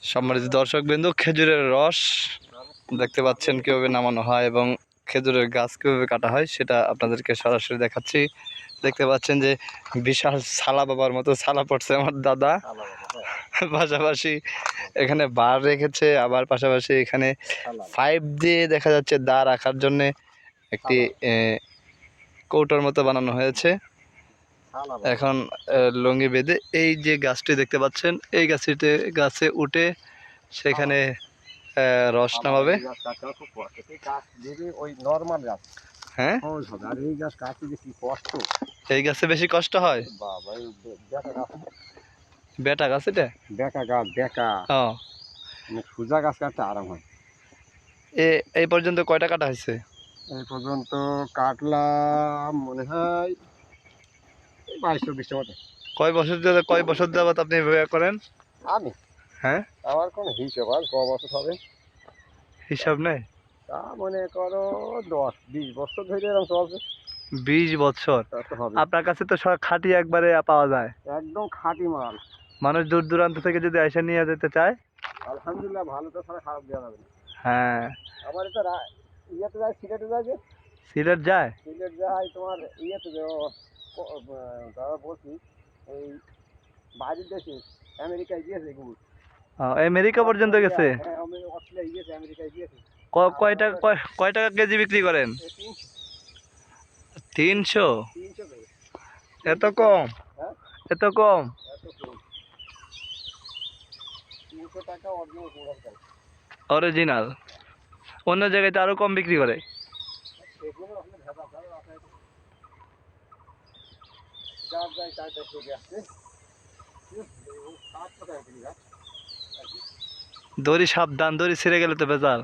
সম্মানিত দর্শকবৃন্দ, খেজুরের রস দেখতে পাচ্ছেন কিভাবে নামানো হয় এবং খেজুরের গাছ কিভাবে কাটা হয় সেটা আপনাদেরকে সরাসরি দেখাচ্ছি। দেখতে পাচ্ছেন যে বিশাল ছালা বাবার মতো ছালা পড়ছে আমার দাদা। পাশাপাশি এখানে বার রেখেছে, আবার পাশাপাশি এখানে পাইপ দিয়ে দেখা যাচ্ছে দা রাখার জন্যে একটি কৌটোর মতো বানানো হয়েছে। এখন লুঙ্গি বেঁধে এই যে গাছটি দেখতে পাচ্ছেন, এই গাছে উঠে সেখানে রস নামাবে। হ্যাঁ, এই গাছে বেশি কষ্ট হয়। বেটা গাছ, এটা বেকা গাছ, বেকা সোজা গাছ কাটতে আরাম হয়। এই পর্যন্ত কয়টা কাটা হয়েছে? এই পর্যন্ত কাটলাম মনে হয় 22-24টা মতো। কয় বছর যাবত আপনি এভাবে করেন? আমি হ্যাঁ, আমার কোনো হিসাব আর ক বছর হবে হিসাব নেই। তা মনে করো 10-20 বছর ধরে এরকম চলছে। 20 বছর? আপনার কাছে তো সব খাঁটি একবারে পাওয়া যায়, একদম খাঁটি মাল। মানুষ দূর দূরান্ত থেকে যদি এসে নিয়ে যেতে চায়, আলহামদুলিল্লাহ ভালো তো ছাড়া খারাপ দেওয়া যাবে না। হ্যাঁ। আমার এটা ইয়েতে যায়, সিলেটে যায়, যে সিলেট যায়। সিলেট যায় তোমার ইয়েতে দাদা বলছি এই বাইরের দেশে আমেরিকায় গিয়েছে গুড়। আমেরিকা পর্যন্ত গেছে? হ্যাঁ, অস্ট্রেলিয়া গিয়েছে, আমেরিকায় গিয়েছে। কয় টাকা কেজি বিক্রি করেন? 300? এত কম? হ্যাঁ, এত কম? এত কম। 300 টাকা অরিজিনাল। অন্য জায়গায় তো আরো কম বিক্রি করে। এগুলো আসলে ভেজা ভালো আছে। যার যায় তাই তাই চলে আসছে। দড়ি সাবধান, দড়ি ছিঁড়ে গেলে তো বেজাল।